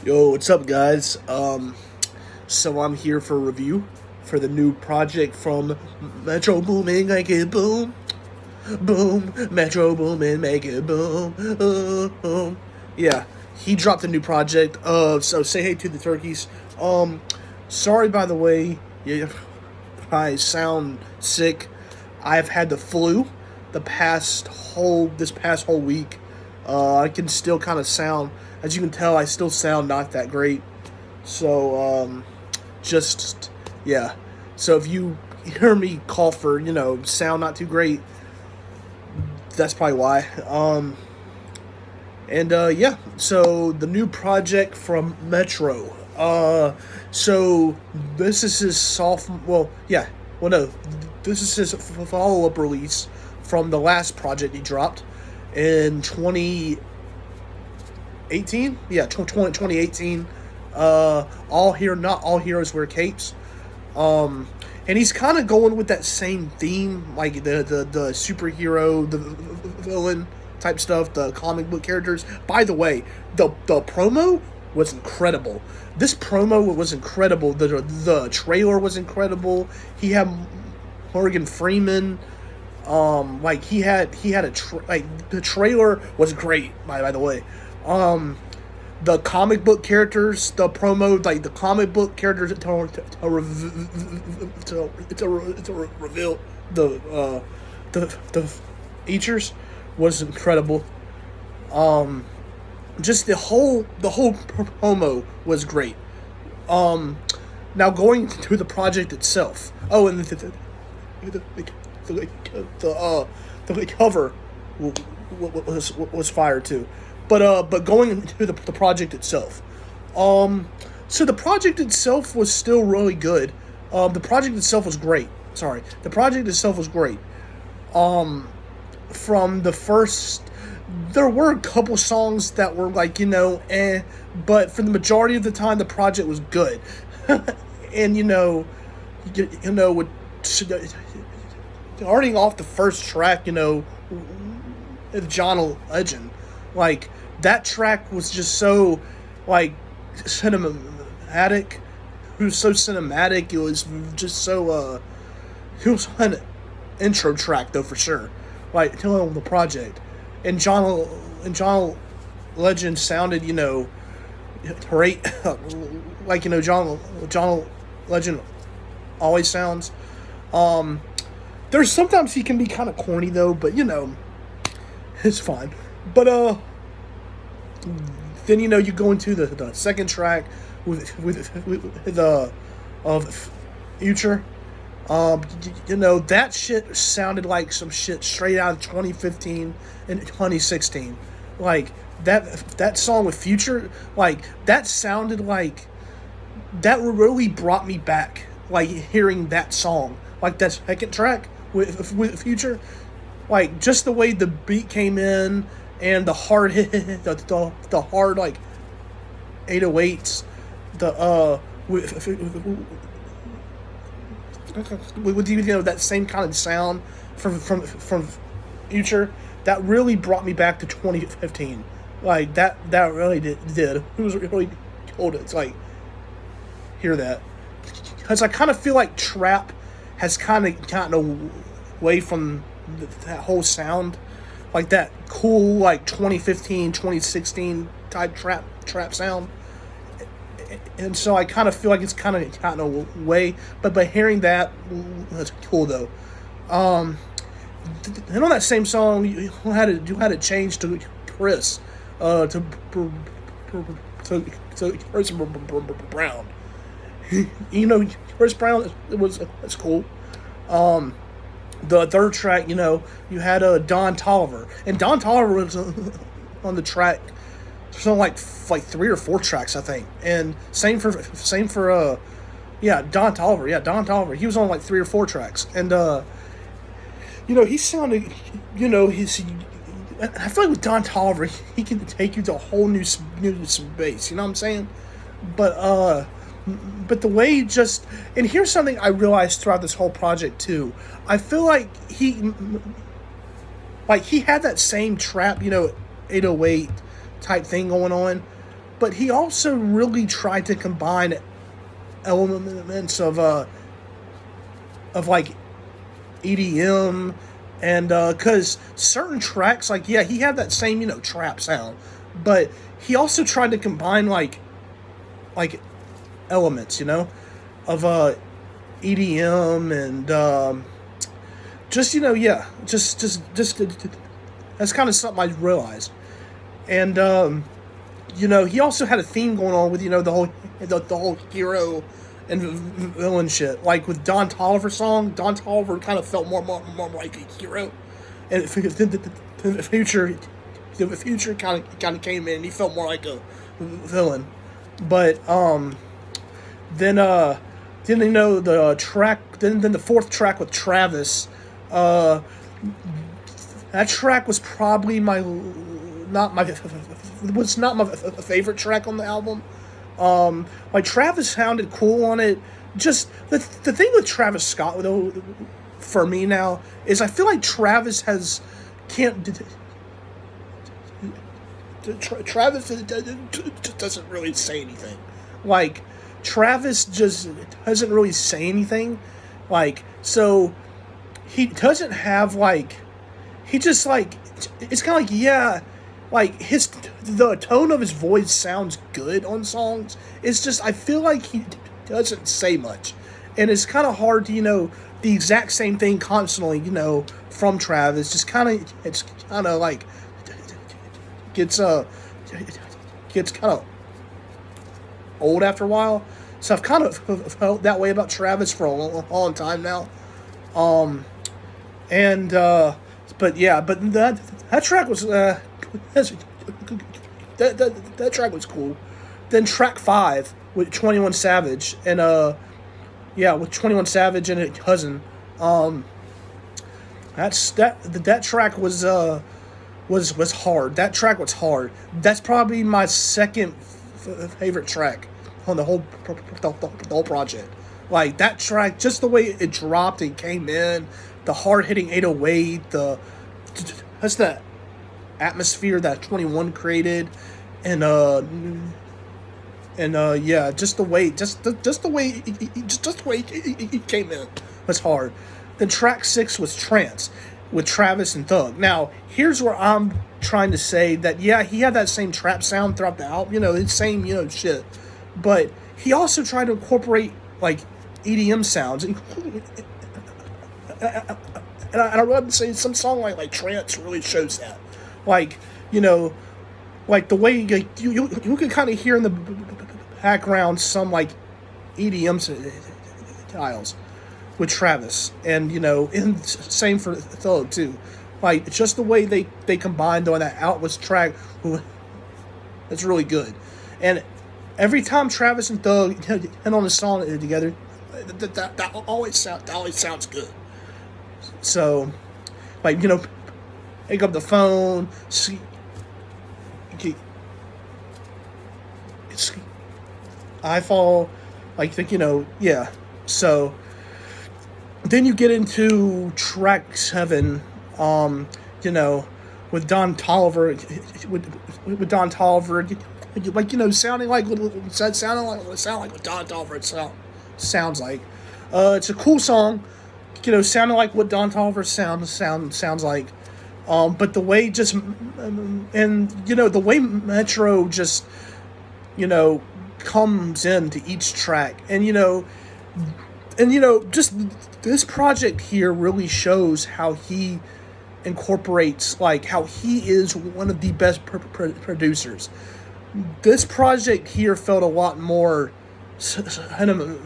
Yo, what's up, guys? So I'm here for a review for the new project from Metro Boomin, make it boom, boom. Metro Boomin, make it boom, boom. Yeah, he dropped a new project. So say hey to the turkeys. Sorry by the way, yeah, I sound sick. I've had the flu this past whole week. I can still kind of sound, as you can tell, I still sound not that great. So, just, yeah. So if you hear me cough or, sound not too great, that's probably why. Yeah. So the new project from Metro. So this is his well, yeah. Well, no. This is his follow-up release from the last project he dropped in 2018. Yeah, 2018. Not all heroes wear capes. And he's kind of going with that same theme, like the superhero, the villain type stuff, the comic book characters. By the way, the promo was incredible. This promo was incredible. The trailer was incredible. He had Morgan Freeman. Like he had like the trailer was great. By the way, the comic book characters, the promo, like the comic book characters to reveal the features was incredible. Just the whole promo was great. Now going to the project itself. Oh, and the cover was fire too. But going into the project itself, so the project itself was still really good. The project itself was great. Sorry, the project itself was great. From the first, there were a couple songs that were like but for the majority of the time, the project was good. And with starting off the first track, John Legend, like that track was just so like cinematic. It was so cinematic. It was just so it was an intro track though for sure. Like telling the project, and John Legend sounded great. Like John Legend always sounds. There's sometimes he can be kind of corny though, but it's fine. But then you go into the second track with the of Future. That shit sounded like some shit straight out of 2015 and 2016. Like that song with Future, like that sounded like that really brought me back. Like hearing that song, like that second track with Future, like just the way the beat came in and the hard hit, the hard like 808s, the with that same kind of sound from Future, that really brought me back to 2015. Like that really did. It was really cool to like hear that, because I kind of feel like trap has kind of gotten away from that whole sound, like that cool like 2015 2016 type trap sound. And so I kind of feel like it's kind of gotten away, but by hearing that's cool though. And on that same song, you had to change to Chris, to Chris Brown. Chris Brown that's cool. The third track, you had Don Tolliver, and Don Tolliver was on the track. So like 3 or 4 tracks, I think, and same for Don Tolliver. Yeah, Don Tolliver. He was on like 3 or 4 tracks, and he sounded, I feel like with Don Tolliver, he can take you to a whole new space. You know what I'm saying? But the way and here's something I realized throughout this whole project too. I feel like he had that same trap, 808 type thing going on, but he also really tried to combine elements of like EDM and because certain tracks, like, yeah, he had that same, trap sound, but he also tried to combine like elements, of EDM and just, yeah, just that's kind of something I realized. And he also had a theme going on with, the whole hero and villain shit. Like with Don Toliver's song, Don Toliver kind of felt more like a hero, and the future kind of came in, and he felt more like a villain. But then the track, then the fourth track with Travis, that track was probably not my favorite track on the album. Like Travis sounded cool on it. Just the thing with Travis Scott though, for me now, is I feel like Travis doesn't really say anything. Like Travis just doesn't really say anything. Like, so he doesn't have like, he just like, it's kind of like, yeah, like the tone of his voice sounds good on songs. It's just, I feel like he doesn't say much, and it's kind of hard to the exact same thing constantly from Travis. Just kind of, it's kind of like gets kind of old after a while. So I've kind of felt that way about Travis for a long time now. But yeah, but that track was that track was cool. Then track 5 with 21 Savage and with 21 Savage and his cousin. That track was hard. That track was hard. That's probably my second favorite track on the whole project. Like that track, just the way it dropped and came in, the hard hitting 808, that's the atmosphere that 21 created, and just the way he came in was hard. Then track 6 was Trance with Travis and Thug. Now here's where I'm trying to say that, yeah, he had that same trap sound throughout the album, the same shit, but he also tried to incorporate like EDM sounds, and I would say some song like Trance really shows that. Like, like the way you can kind of hear in the background some like EDM styles with Travis, and and same for Thug too. Like just the way they combined on that Outlets track, that's really good. And every time Travis and Thug hit on a song together, that always sounds good. So, like, pick up the phone, see, it's iPhone, like, yeah. So, then you get into track 7, with Don Toliver, like, sounding like what Don Toliver sounds like. It's a cool song, sounding like what Don Toliver sounds like. But the way just, and the way Metro just, comes into each track, and just this project here really shows how he incorporates, like, how he is one of the best producers. This project here felt a lot more cinematic.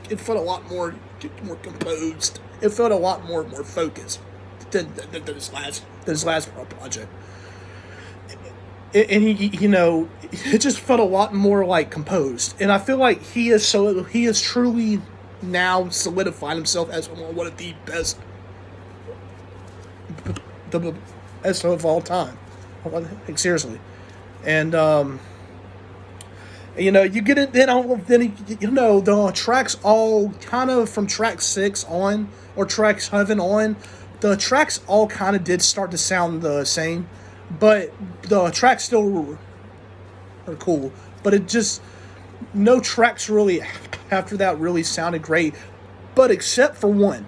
It felt a lot more composed. It felt a lot more focused than this last project. And he, it just felt a lot more like composed. And I feel like he has truly now solidified himself as one of the best of all time. Like, seriously. And you get it. Then the tracks all kind of from track 6 on, or track 7 on, the tracks all kind of did start to sound the same. but the tracks still are cool. But it just, no tracks really after that really sounded great. But except for one,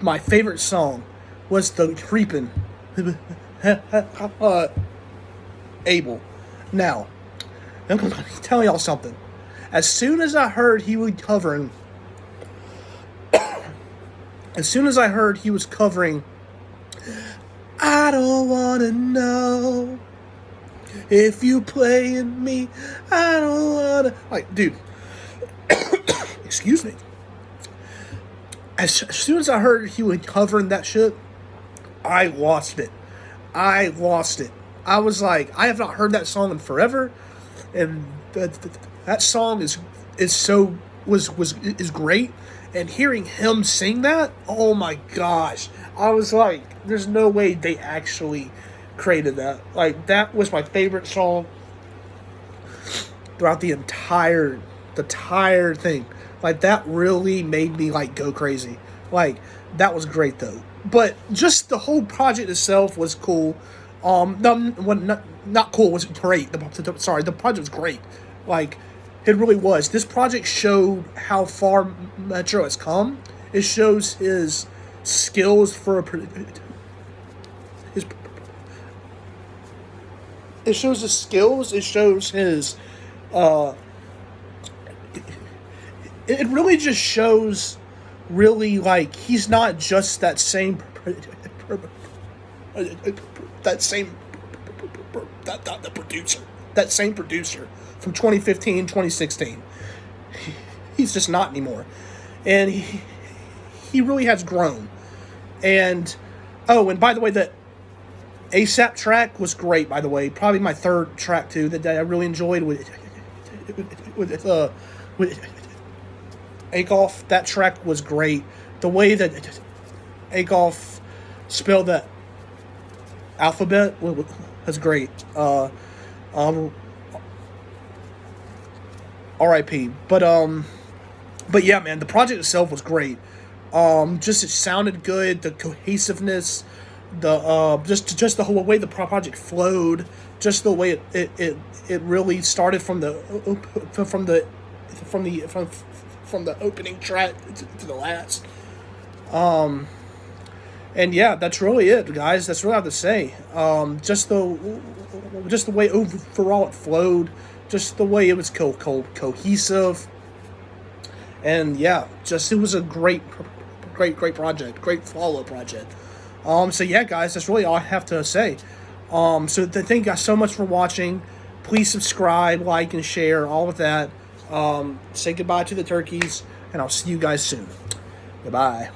my favorite song was the Creepin. Abel. Now, I'm going to tell y'all something. As soon as I heard he was covering, I don't wanna know if you playing me. I don't wanna, like, dude. Excuse me. As soon as I heard he was covering that shit, I lost it. I was like, I have not heard that song in forever, and that song is great. And hearing him sing that, oh my gosh, I was like, there's no way they actually created that. Like, that was my favorite song throughout the entire thing. Like, that really made me, like, go crazy. Like, that was great, though. But just the whole project itself was cool. Not cool, it was great. The project was great. Like, it really was. This project showed how far Metro has come. It shows his skills it shows his skills. It shows his it really just shows, really, like, he's not just that same producer, that same producer from 2015, 2016. He's just not anymore. And he really has grown. And, oh, and by the way, the ASAP track was great, by the way. Probably my third track, too, that I really enjoyed with Akoff. That track was great. The way that Akoff spelled that alphabet was great. R.I.P. But yeah, man, the project itself was great. Just, it sounded good. The cohesiveness, just the whole way the project flowed, just the way it really started from the opening track to the last. And yeah, that's really it, guys. That's really all I have to say. Just the way overall it flowed, just the way it was cohesive, and yeah, just, it was a great project, great follow project. So yeah, guys, that's really all I have to say. So thank you guys so much for watching. Please subscribe, like, and share, all of that. Say goodbye to the turkeys, and I'll see you guys soon. Goodbye.